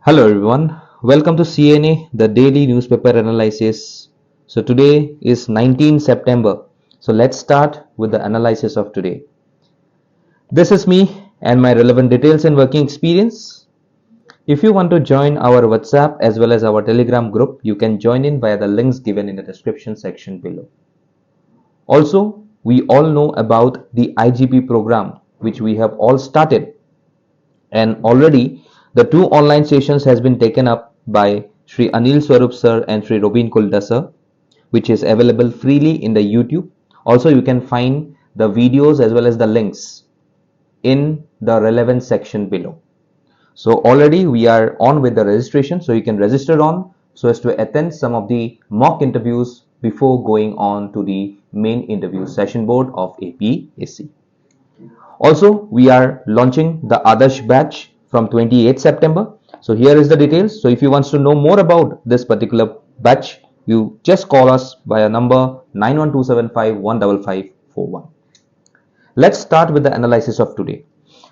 Hello everyone, welcome to CNA, the daily newspaper analysis. So today is 19 September. So let's start with the analysis of today. This is me and my relevant details and working experience. If you want to join our WhatsApp as well as our Telegram group, you can join in via the links given in the description section below. Also, we all know about the IGP program which we have all started, and already the two online sessions has been taken up by Sri Anil Swarup sir and Sri Robin Kulda sir, which is available freely in the YouTube. Also, you can find the videos as well as the links in the relevant section below. So already we are on with the registration, so you can register on so as to attend some of the mock interviews before going on to the main interview session board of APSC. Also, we are launching the Adarsh batch from 28th September. So here is the details. So if you want to know more about this particular batch, you just call us via number 91275-15541. Let's start with the analysis of today.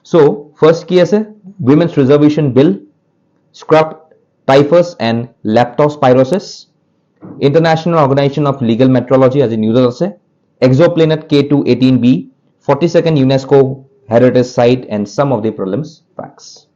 So first key ase Women's Reservation Bill, scrap Typhus and leptospirosis, International Organization of Legal Metrology as a news ase, EXOPLANET K2-18b, 42nd UNESCO Heritage Site, and some of the prelims facts.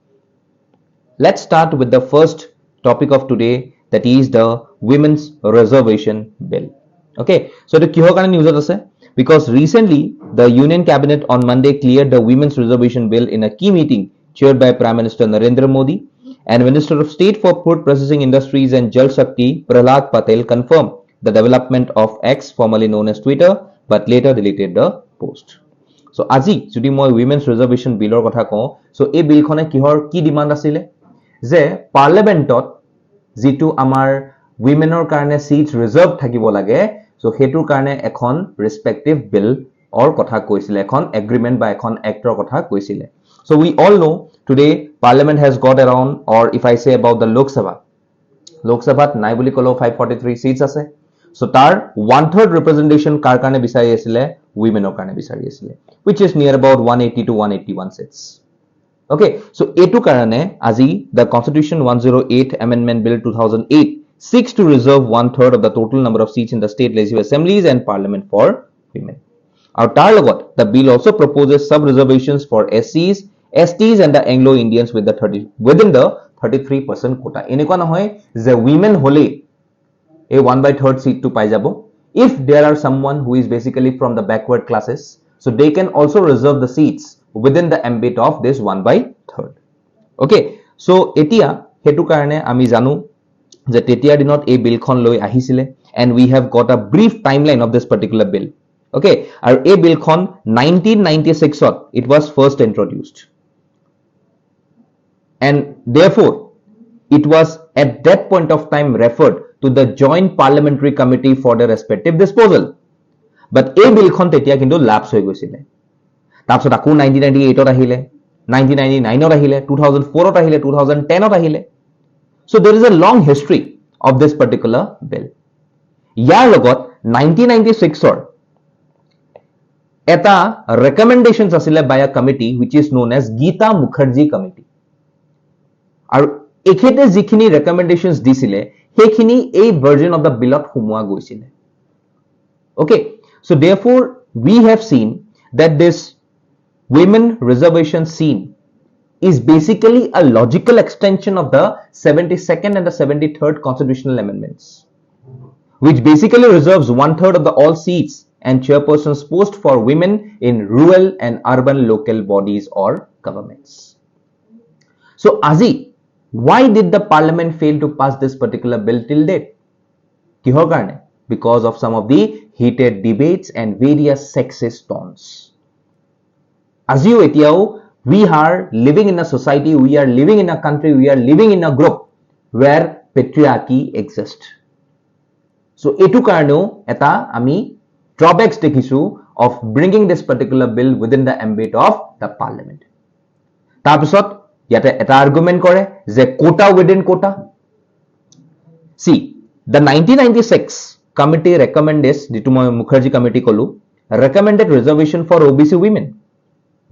Let's start with the first topic of today, that is the Women's Reservation Bill. Okay, so the kihor kane news ase because recently the Union Cabinet on Monday cleared the Women's Reservation Bill in a key meeting chaired by Prime Minister Narendra Modi, and Minister of State for Food Processing Industries and Jal Shakti Prahlad Patel confirmed the development of X, formerly known as Twitter, but later deleted the post. So আজি যদি মই women's reservation বিলৰ কথা কওঁ, so এই বিলখনে কিহৰ কি demand আছিলে যে পাৰ্লিমেন্টত যেটো আমাৰ উইমেনৰ কাৰণে সিটস ৰিজাৰ্ভ থাকিব লাগে, সো হেতুৰ কাৰণে এখন ৰেসপেক্টিভ বিল অৰ কথা কৈছিলে, এখন এগ্ৰিমেন্ট বা এখন এক্টৰ কথা কৈছিলে. So we all know today parliament has got around, or if I say about the Lok Sabha নাই বুলি কলো 543 seats আছে. So tar 1/3 representation kar karne bisari asile, women or karne bisari asile, which is near about 180 to 181 seats. Okay, so etu karane aji the Constitution 108 Amendment Bill 2008 seeks to reserve 1/3 of the total number of seats in the state legislative assemblies and parliament for women. Our tar logot the bill also proposes sub reservations for SCs, STs and the Anglo Indians within the 33% quota. Enekwa nohoy je women hole a 1/3 seat to paijabo if there are someone who is basically from the backward classes, so they can also reserve the seats within the ambit of this 1/3. Okay, so etia hetu karone ami janu je tetia dinot ei bill khon loi ahisile, and we have got a brief timeline of this particular bill. Okay, aru ei bill khon 1996 ot it was first introduced, and therefore it was at that point of time referred to the Joint Parliamentary Committee for the respective disposal. But এই বিলখন তেতিয়া কিন্তু lapse হৈ গৈছিলে, তাৰপিছত আকৌ 1998 ত আহিলে, 1999 ত আহিলে, 2004 ত আহিলে, 2010 ত আহিলে. So there is a long history of this particular bill. ইয়াৰ লগত 1996 ৰ এটা recommendations আছিলে by a committee which is known as Geeta Mukherjee Committee. আৰু এখেতে যিখিনি recommendations দিছিলে সেইখিনি এই version of the bill ত সোমোৱা গৈছিলে. Okay, so therefore we have seen that this women reservation scene is basically a logical extension of the 72nd and the 73rd constitutional amendments, which basically reserves 1/3 of the all seats and chairpersons post for women in rural and urban local bodies or governments. So aji why did the parliament fail to pass this particular bill till date? Kihor karne? Because of some of the heated debates and various sexist tones. As you etiao, we are living in a society, we are living in a country, we are living in a group where patriarchy exists. So etu karneo eta ami drawbacks dekhisu of bringing this particular bill within the ambit of the parliament. Tarpisot yate eta argument kore je quota within quota. See, the 1996 committee recommended, jitu moi Mukherjee committee kolu, recommended reservation for OBC women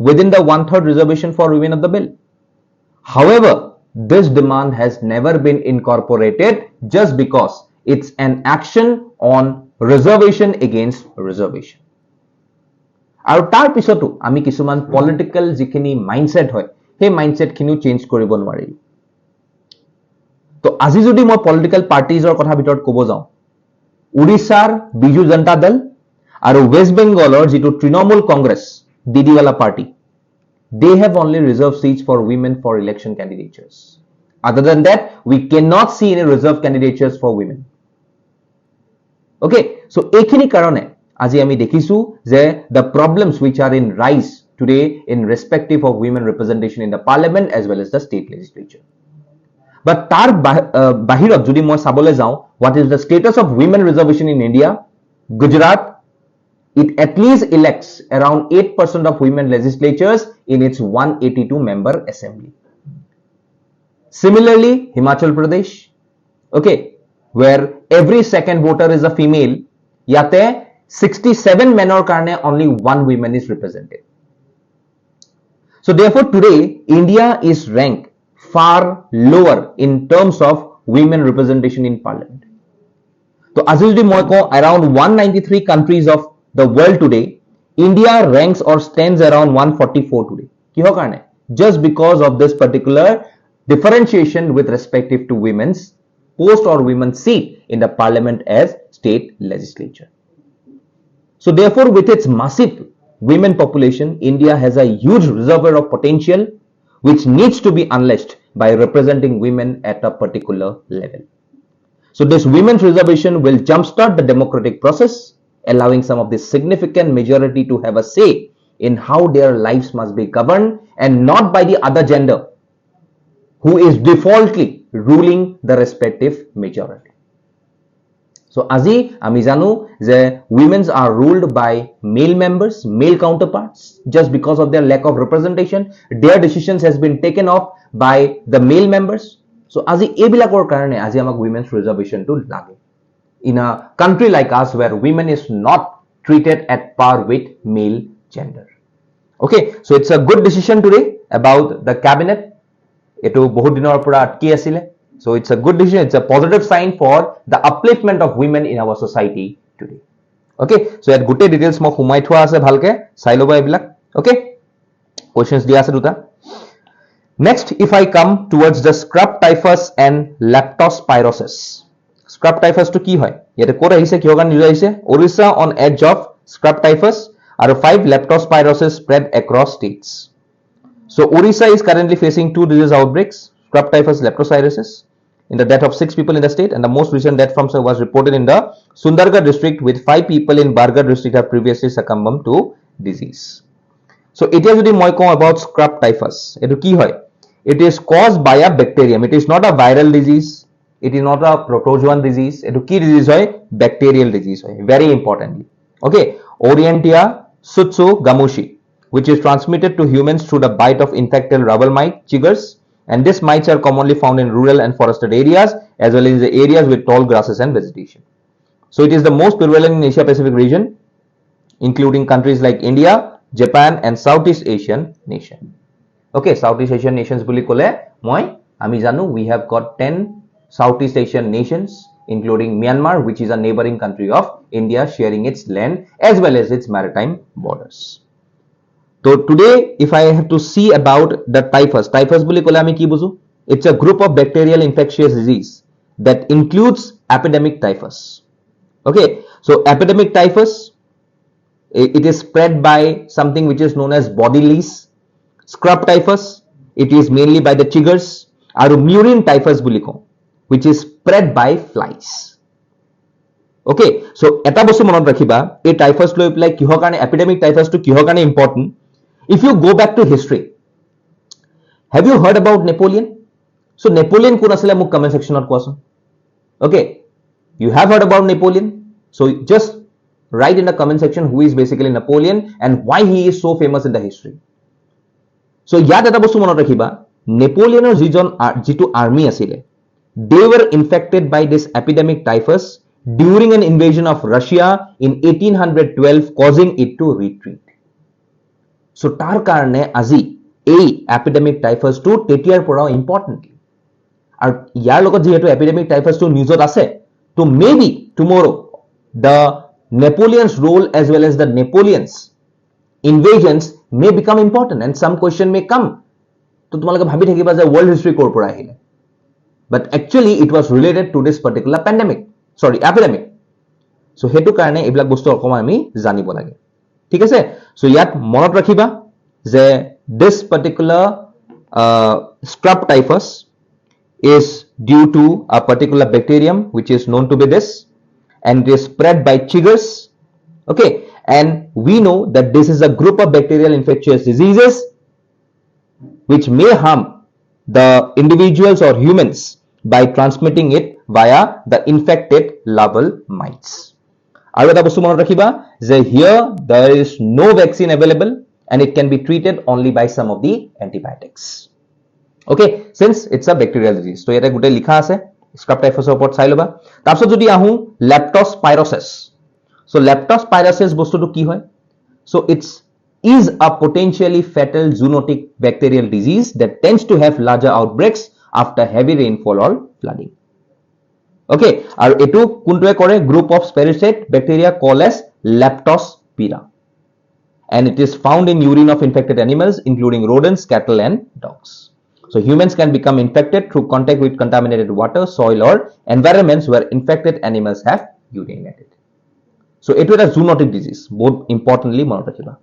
within the 1/3 reservation for women of the bill. However, this demand has never been incorporated just because it's an action on reservation against reservation. আৰু তাৰ পিছতো আমি কিছুমান political যিখিনি mindset হয় সেই mindset খিনিও change কৰিব নোৱাৰিল। তো আজি যদি মই পলিটিক্যাল পাৰ্টিজৰ কথা ভিতৰত ক'ব যাওঁ, উৰিষ্যাৰ বিজু জনতা দল আৰু ৱেষ্ট বেংগলৰ যিটো তৃণমূল কংগ্ৰেছ দিদিৱালা party, they have only reserved seats for women for election candidatures. Other than that, we cannot see any reserved candidatures for women. Okay, so ekhini karone aji ami dekhisu je the problems which are in rise today in respective of women representation in the parliament as well as the state legislature. But tar bahirot jodi moi sabole jao, what is the status of women reservation in India? Gujarat, it at least elects around 8% of women legislatures in its 182-member assembly. Similarly, Himachal Pradesh, okay, where every second voter is a female, yate 67 men or karne only one woman is represented. So therefore today, India is ranked far lower in terms of women representation in parliament. So as is around 193 countries of the world today, India ranks or stands around 144 today. Kiho karne? Just because of this particular differentiation with respective to women's post or women's seat in the parliament as state legislature. So therefore, with its massive women population, India has a huge reservoir of potential which needs to be unleashed by representing women at a particular level. So this women's reservation will jumpstart the democratic process, allowing some of the significant majority to have a say in how their lives must be governed and not by the other gender who is defaultly ruling the respective majority. So aji ami janu je women are ruled by male members, male counterparts, just because of their lack of representation. Their decisions has been taken off by the male members. So aji ebilakor karone aji amak women's reservation to lage in a country like us where women is not treated at par with male gender. Okay, so it's a good decision today about the cabinet. Eto bahut dinor pura atki asile. So it's a good decision. It's a positive sign for the upliftment of women in our society today. Okay, so at gote details mo humai thua ase bhalke sai loba ebilak. Okay, questions dia ase duta. Next, if I come towards the scrub typhus and leptospirosis. Scrub typhus to ki hoy? Yete kor ahise kiho kan news ahise? Orissa on edge of scrub typhus and 5 leptospirosis spread across states. So Orissa is currently facing 2 disease outbreaks, scrub typhus, leptospirosis, in the death of 6 people in the state, and the most recent death from was reported in the Sundargarh district, with 5 people in Bargarh district have previously succumbed to disease. So it is jodi moi ko about scrub typhus. Etu ki hoy? It is caused by a bacterium. It is not a viral disease. It is not a protozoan disease. Etu ki disease hoy? Bacterial disease hoy. Very importantly. Okay. Orientia sutsu gamushi, which is transmitted to humans through the bite of infected rubber mite chiggers, and these mites are commonly found in rural and forested areas as well as the areas with tall grasses and vegetation. So it is the most prevalent in Asia Pacific region, including countries like India, Japan and Southeast Asian nation. Okay, Southeast Asian nations buli kole moi ami janu we have got 10 Southeast Asian nations, including Myanmar, which is a neighboring country of India, sharing its land as well as its maritime borders. So today, if I have to see about the typhus boli kole ami ki buzu? It's a group of bacterial infectious disease that includes epidemic typhus. Okay, so epidemic typhus, it is spread by something which is known as body lease. Scrub typhus, it is mainly by the chiggers. Aru murine typhus boli ko, which is spread by flies. Okay, so eta bostu monot rakhiba, a typhus lo apply kiho karone epidemic typhus to kiho karone important. If you go back to history, have you heard about Napoleon? So Napoleon kon asile muk comment section or koason. Okay, you have heard about Napoleon. So just write in the comment section who is basically Napoleon and why he is so famous in the history. So yad eta bostu monot rakhiba, Napoleon or jitu army asile, they were infected by this epidemic typhus during an invasion of Russia in 1812, causing it to retreat. So tar karone aji ei epidemic typhus to tetiar porao importantly আৰু ইয়াৰ লগত যেহেতু epidemic টাইফাছটো নিউজত আছে, তো maybe টুমৰো the Napoleon's role as well as the Napoleon's invasions may become important and some question may come. তো তোমালোকে ভাবি থাকিবা যে world history কৰ পৰা আহিলে, but actually it was related to this particular epidemic. So হেতু কাৰণে এইবিলাক বস্তু অকমান আমি জানিব লাগে, ঠিক আছে? So ইয়াত মনত ৰাখিবা যে this particular scrub typhus is due to a particular bacterium which is known to be this, and it is spread by chiggers. Okay, and we know that this is a group of bacterial infectious diseases which may harm the individuals or humans by transmitting it via the infected larval mites. আৰু এটা বস্তু মনত ৰাখিবা যে here there is no vaccine available and it can be treated only by some of the antibiotics. Okay, since it's a bacterial disease. So ইয়াতে গোটেই লিখা আছে স্ক্ৰাব টাইফাছৰ ওপৰত চাই লবা। তাৰপিছত যদি আহো লেপ্টস্পাইৰচিছ। So লেপ্টস্পাইৰচিছ বস্তুটো কি হয়? So it's is a potentially fatal zoonotic bacterial disease that tends to have larger outbreaks after heavy rainfall or flooding. Okay, আৰু এটো কোনটোৱে কৰে? Group of parasite bacteria called as leptospira, and it is found in urine of infected animals including rodents, cattle and dogs. So humans can become infected through contact with contaminated water, soil or environments where infected animals have urinated. So it is a zoonotic disease, both importantly মনত ৰাখিবা।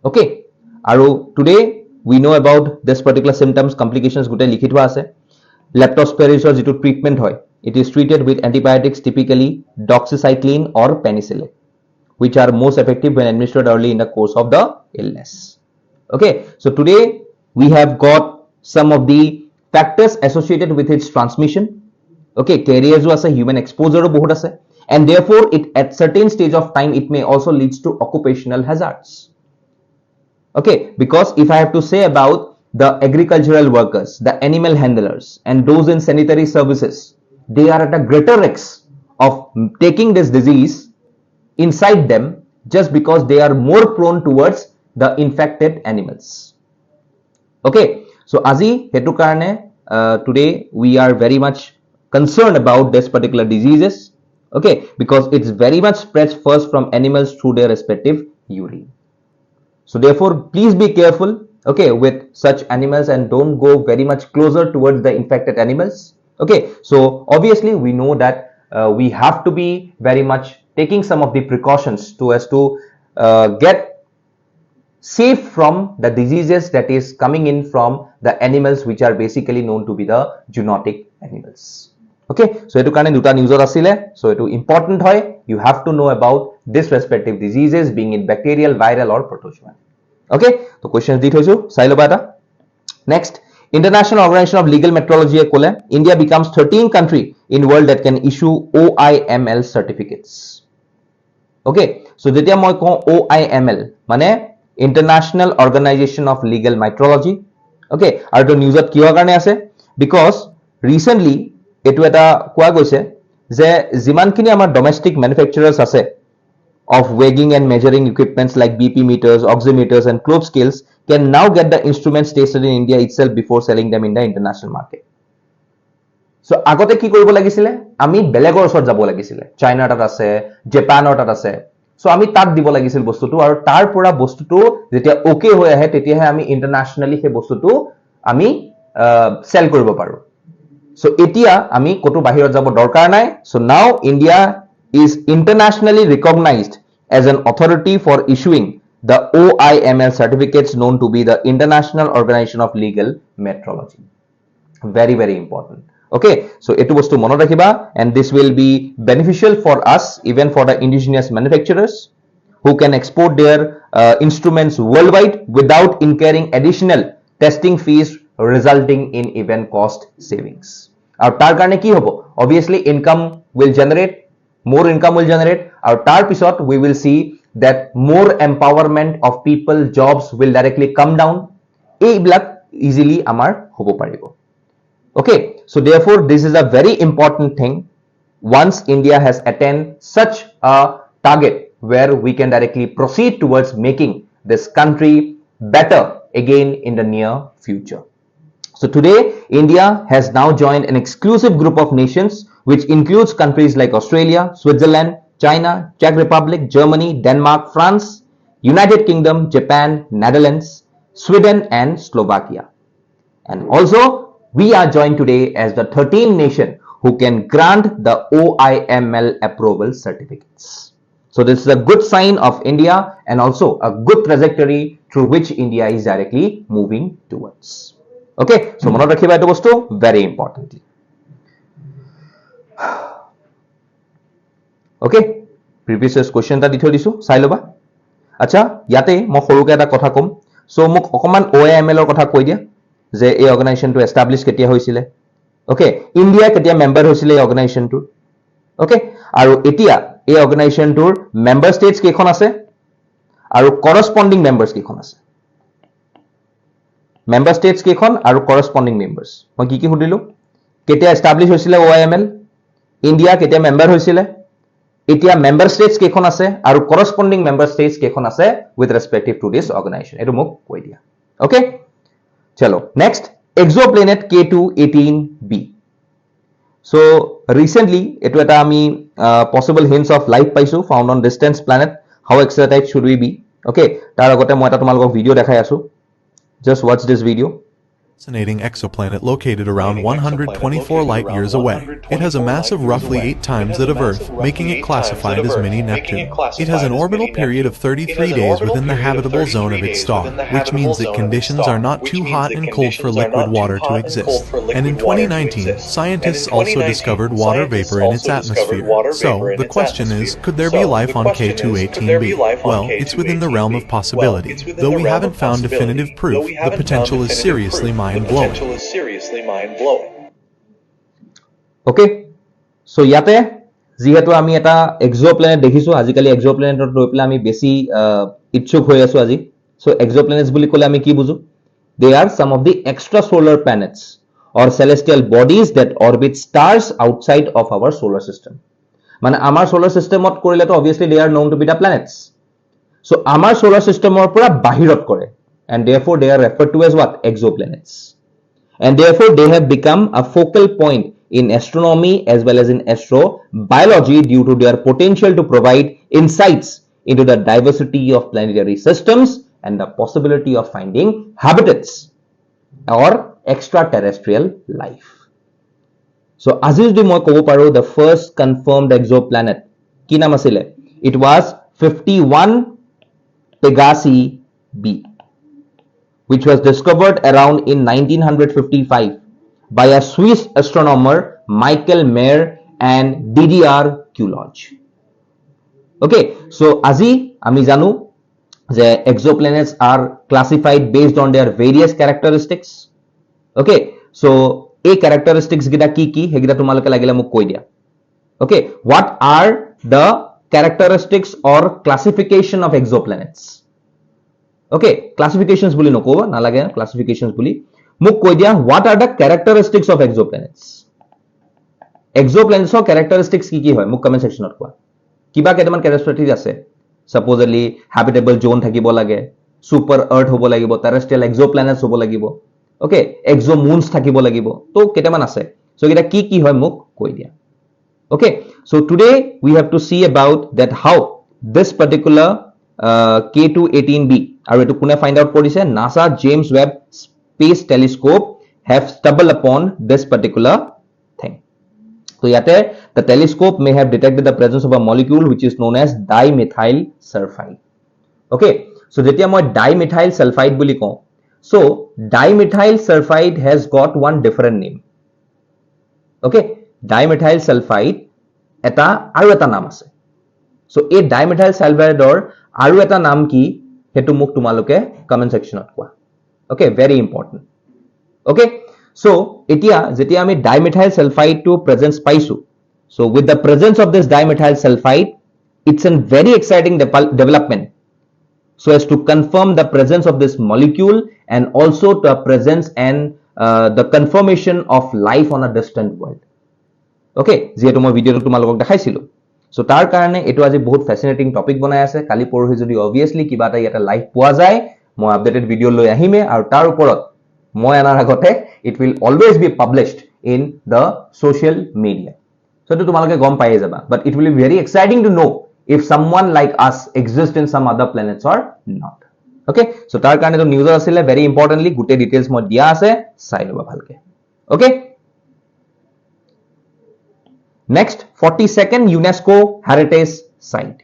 Okay, আৰু today we know about this particular symptoms, complications গোটেই লিখি থোৱা আছে। লেপ্টোস্পিৰোচিছৰ যিটো treatment হয়, it is treated with antibiotics, typically doxycycline or penicillin, which are most effective when administered early in the course of the illness. Okay, so today we have got some of the factors associated with its transmission. Okay, carriers আছে, human exposure বহুত আছে, and therefore it at certain stage of time it may also leads to occupational hazards. Okay, because if I have to say about the agricultural workers, the animal handlers and those in sanitary services, they are at a greater risk of taking this disease inside them just because they are more prone towards the infected animals. Okay, so আজি hetu karone today we are very much concerned about this particular diseases. Okay, because it's very much spreads first from animals through their respective urine. So therefore please be careful, okay, with such animals and don't go very much closer towards the infected animals. Okay, so obviously we know that we have to be very much taking some of the precautions to get safe from the diseases that is coming in from the animals which are basically known to be the zoonotic animals. Okay, so etu karone duta newsor asile, so etu important hoy, you have to know about this respective diseases being it bacterial, viral or protozoan. Okay, so questions di thoisu sai loba eta. Next, International Organization of Legal Metrology e kole India becomes 13th country in world that can issue OIML certificates. Okay, so jetia moi ko OIML mane International Organization of Legal Metrology. Okay, আৰু to newsত কিহৰ কাৰণে আছে? Because recently এটো এটা কোৱা গৈছে যে যিমানখিনি আমাৰ ডমেষ্টিক ম্যানুফ্যাকচাৰাৰ্স আছে of weighing and measuring equipments like BP meters, oximeters and cloth scales can now get the instruments tested in India itself before selling them in the international market. So আগতে কি কৰিব লাগিছিলে? আমি বেলেগৰ ওচৰত যাব লাগিছিলে। চাইনাৰ তাত আছে, জাপানৰ তাত আছে। So আমি তাত দিব লাগিছিল বস্তুটো, আৰু তাৰ পৰা বস্তুটো যেতিয়া ওকে হৈ আহে তেতিয়াহে আমি ইন্টাৰনেশনালি সেই বস্তুটো আমি সেল কৰিব পাৰো। So এতিয়া আমি কতো বাহিৰত যাব দৰকাৰ নাই। So now India is internationally recognized as an authority for issuing the OIML certificates known to be the International Organization of Legal Metrology. Very, very important. Okay, so etu bostu monot rakhiba, and this will be beneficial for us, even for the indigenous manufacturers who can export their instruments worldwide without incurring additional testing fees, resulting in even cost savings. Our tar karone ki hobo? Obviously income will generate, more income will generate. Our tar pisot we will see that more empowerment of people, jobs will directly come down. Ei blak easily amar hobo paribo. Okay, so therefore this is a very important thing. Once India has attained such a target where we can directly proceed towards making this country better again in the near future. So today, India has now joined an exclusive group of nations which includes countries like Australia, Switzerland, China, Czech Republic, Germany, Denmark, France, United Kingdom, Japan, Netherlands, Sweden, and Slovakia. And also, we are joined today as the 13th nation who can grant the OIML approval certificates. So this is a good sign of India and also a good trajectory through which India is directly moving towards. Okay, so মনত ৰাখিবা এইটো বস্তু very importantly. Okay, previous question এটা দি থৈ দিছো চাই লবা. আচ্ছা, ইয়াতে মই সৰুকে এটা কথা কম. সো মোক অকমান OIML ৰ কথা কৈ দিয়া যে এই অৰ্গানাইজেশনটো এস্টাবলিশ কেতিয়া হৈছিলে. ওকে, ইন্ডিয়া কেতিয়া মেম্বাৰ হৈছিলে এই অৰ্গানাইজেশনটোৰ. ওকে, আৰু এতিয়া এই অৰ্গানাইজেশনটোৰ মেম্বাৰ ষ্টেটছ কেইখন আছে আৰু কৰস্পন্ডিং মেম্বাৰ্স কেইখন আছে. মেম্বাৰ ষ্টেটছ কেইখন আৰু কৰস্পন্ডিং মেম্বাৰ্স. মই কি সুধিলো? কেতিয়া এস্টাবলিশ হৈছিলে OIML, ইন্ডিয়া কেতিয়া মেম্বাৰ হৈছিলে, এতিয়া মেম্বাৰ ষ্টেটছ কেইখন আছে আৰু কৰস্পন্ডিং মেম্বাৰ ষ্টেটছ কেইখন আছে উইথ ৰেসপেক্টিভ টু দিস অৰ্গানাইজেশন. এটো মোক কৈ দিয়া. ওকে, চলো next, EXOPLANET K2-18b. So recently etu eta ami possible hints of life paisu found on distant planet. How excited should we be? Okay, tar agote moi eta tumalok video dekhai asu. Just watch this video. Fascinating exoplanet located around 124 light years away. It has a mass of roughly 8 times that of Earth, making it classified as mini Neptune. It has an orbital period of 33 days within the habitable zone of its star, which means that conditions are not too hot and cold for liquid water to exist. And in 2019, scientists also discovered water vapor in its atmosphere. So, the question is, could there be life on K2-18b? Well, it's within the realm of possibility. Though we haven't found definitive proof, the potential is seriously mind-blowing. Okay, so ইয়াতে যেহেতু আমি এটা exoplanet দেখিছো, আজিকালি এক্সোপ্লেনেটত লৈ পেলাই আমি বেছি ইচ্ছুক হৈ আছো আজি. সো এক্সোপ্লেনেটস বুলি ক'লে আমি কি বুজো? They are some of the extrasolar planets or celestial bodies that orbit stars outside of our solar system. মানে আমাৰ solar systemত কৰিলে তো obviously they are known to be the planets. So আমাৰ solar systemৰ পৰা বাহিৰত কৰে, and therefore they are referred to as what? Exoplanets. And therefore they have become a focal point in astronomy as well as in astrobiology due to their potential to provide insights into the diversity of planetary systems and the possibility of finding habitats or extraterrestrial life. So আজি যদি মই ক'ব পাৰো the first confirmed exoplanet কি নাম আছিলে? It was 51 Pegasi b, which was discovered around in 1955 by a Swiss astronomer Michael Mayer and DDR Coulage. Okay, so আজি আমি জানো যে exoplanets are classified based on their various characteristics. Okay, so এই characteristics গিটা কি কি হেগিটা তোমালোকে লাগিলে মোক কৈ দিয়া. Okay, what are the characteristics or classification of exoplanets? Okay, classifications বুলি নকবা নালাগে, classifications বুলি মোক কৈ দিয়া, what are the characteristics of exoplanets? Exoplanets ৰ characteristics কি কি হয় মোক কমেন্ট সেকশনত কোৱা. কিবা কেইটামান characteristics আছে, supposedly habitable zone থাকিব লাগে, super earth হ'ব লাগিব, terrestrial exoplanets হ'ব লাগিব, okay, exomoons থাকিব লাগিব, তো কেইটামান আছে. so এটা কি কি হয় মোক কৈ দিয়া. Okay, so today we have to see about that how this particular K2-18b আৰু এটো কোনে ফাইন্ড আউট কৰিছে? NASA James Webb Space Telescope have stumbled upon this particular thing. So ইয়াতে the telescope may have detected the presence of a molecule which is known as dimethyl sulfide. Okay, so যেতিয়া মই dimethyl sulfide বুলি কওঁ, so dimethyl sulfide has got one different name. Okay, dimethyl sulfide এটা আৰু এটা নাম আছে. so এই dimethyl sulfide ৰ আৰু এটা নাম কি হেতু মোক তোমালোকে কমেন্ট সেকশনত কোৱা. Okay, very important. Okay, so এতিয়া যেতিয়া আমি dimethyl sulfide to presence পাইছো, so with the presence of this dimethyl sulfide, it's a very exciting development so as to confirm the presence of this molecule and also the presence and the confirmation of life on a distant world. Okay, যেহেতু মই ভিডিওটো তোমালোকক দেখাইছিলো, so তাৰ কাৰণে এটো আজি বহুত fascinating topic বনাই আছে. কালি পৰহি যদি obviously কিবা এটা ইয়াতে লাইভ পোৱা যায়, মই আপডেটেড ভিডিও লৈ আহিমে আৰু তাৰ ওপৰত মই আনাৰ আগতে it will always be published in the social media. So to tumaloke gom paye jaba, but it will be very exciting to know if someone like us exists in some other planets or not. Okay, so tar karone to news asile, very importantly gute details moi dia ase, sai loba bhalke. Okay, next 42nd UNESCO heritage site.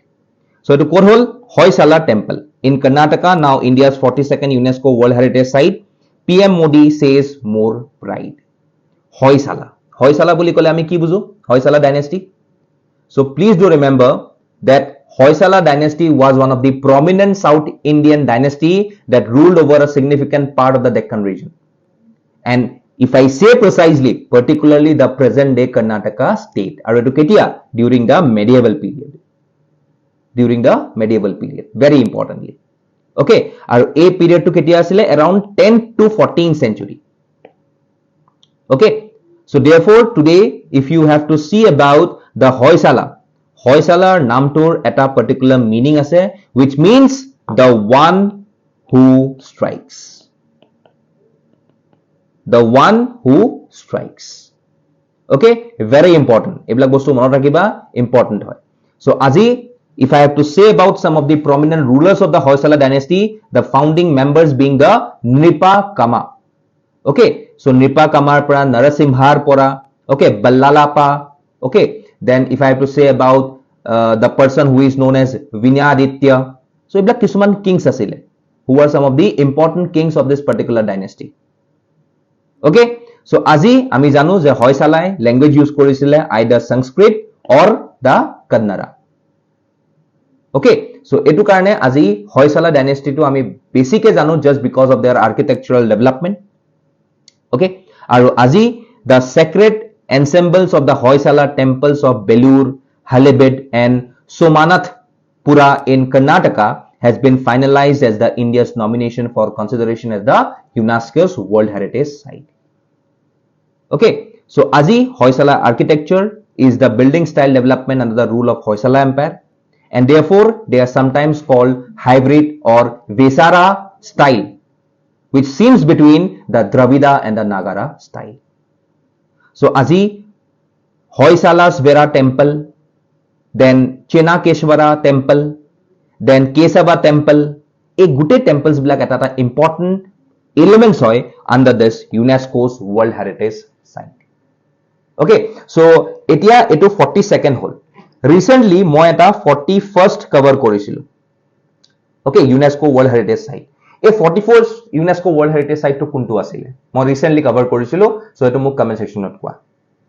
So to kor hol Hoysala temple in Karnataka, now India's 42nd UNESCO world heritage site. PM Modi says more pride. Hoysala, Hoysala boli kole ami ki bujo, Hoysala dynasty. So please do remember that Hoysala dynasty was one of the prominent South Indian dynasty that ruled over a significant part of the Deccan region. And if I say precisely, particularly the present day Karnataka state, aru etu ketia during the medieval period. During the medieval period, very importantly. Okay, aru a period to ketia asile around 10th to 14th century. Okay, so therefore today if you have to see about the Hoysala, Hoysala namtor eta particular meaning ase, which means the one who strikes. The one who strikes. Okay, very important. Eblak bostu monot rakhiba, important hoy. So aji if I have to say about some of the prominent rulers of the Hoysala dynasty, the founding members being the Nripa Kama. Okay, so Nripa Kamar pora, Narasimhar pora, okay, Ballalapa. Okay, then if I have to say about the person who is known as Vinyaditya. So eblak kisuman kings asile, who are some of the important kings of this particular dynasty. Okay, so aji ami janu je Hoysalai language use korisile either Sanskrit or the Kannada. Okay, so etu karone aji Hoysala dynasty to ami basic e janu just because of their architectural development. Okay, aru aji the sacred ensembles of the Hoysala temples of Belur, Halebid and Somanath Pura in Karnataka has been finalized as the India's nomination for consideration as the UNESCO's World Heritage Site. Okay, so aji Hoysala architecture is the building style development under the rule of Hoysala Empire, and therefore they are sometimes called hybrid or Vesara style, which seems between the Dravida and the Nagara style. So aji Hoysala's Vera temple, then Chenakeshwara temple, then Kesava temple, a gute temples black at important elements hoy under this UNESCO's World Heritage Site. Okay, so etia etu 42nd hol. Recently moi eta 41st cover korisilu. Okay, UNESCO World Heritage Site. A 44th UNESCO World Heritage Site to kuntu asile. Moi recently cover korisilu, so etu muk comment section not kwa.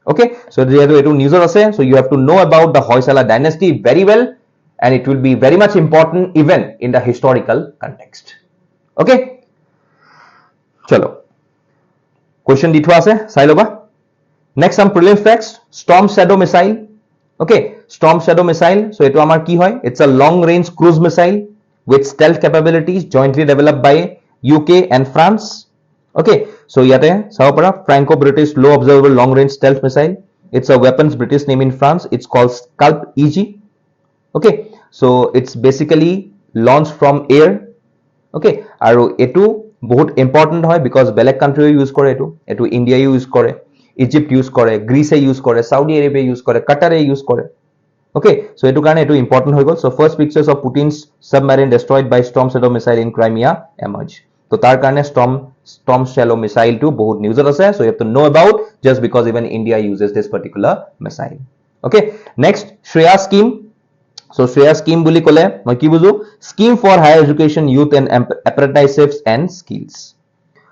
Okay, so etu news ase, so you have to know about the Hoysala dynasty very well, and it will be very much important even in the historical context. Okay, chalo question ditwa ase sai loba. Next some prelims facts. Storm Shadow missile. Okay, Storm Shadow missile, so etu amar ki hoy, it's a long range cruise missile with stealth capabilities jointly developed by UK and France. Okay, so yate sabapara Franco British low observable long range stealth missile. It's a weapons British name in France. It's called Scalp EG. Okay, so it's basically launched from air. Okay, aru etu bahut important hoy because belek country use kore etu India use kore, Egypt use kore, Greece use kore, Saudi Arabia use kore, Qatar use kore. Okay, so etu karone etu important hoy gol. So first pictures of Putin's submarine destroyed by Storm Shadow missile in Crimea emerge. So tar karone Storm Shadow missile to bahut news ase, so you have to know about just because even India uses this particular missile. Okay, next Shreya scheme. So Shreya scheme boli kole moi ki buju, scheme for higher education, youth and apprenticeships and skills.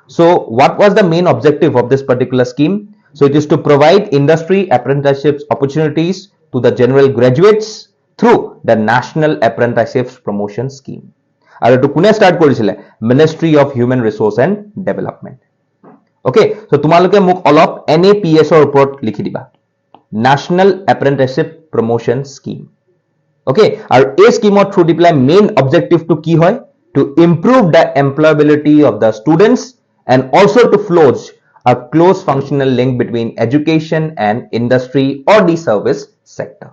So what was the main objective of this particular scheme? So it is to provide industry apprenticeships opportunities to the general graduates through the National Apprenticeships Promotion Scheme. Aru to kune start korisile, Ministry of Human Resource and Development. Okay, so tumaloke muk olop NAPS or report likhi diba, National Apprenticeship Promotion Scheme. Okay, our A scheme through deploy main objective to ki hoy, to improve the employability of the students and also to forge a close functional link between education and industry or the service sector.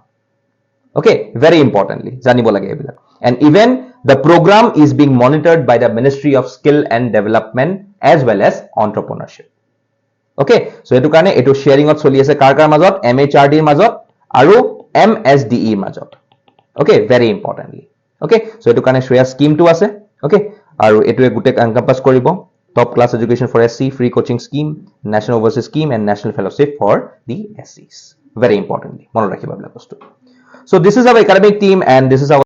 Okay, very importantly janibo lage ebilak. And even the program is being monitored by the Ministry of Skill and Development as well as Entrepreneurship. Okay, so etu karone etu sharing ot choli ase kar majot MHRD majot aru MSDE majot. Okay, very importantly. Okay, so etu karone share scheme to ase. Okay, aru etu gute encompass koribo top class education for SC, free coaching scheme, national overseas scheme and national fellowship for the SCs. Very importantly, mono rakhiba bla bostu. So this is our academic team and this is our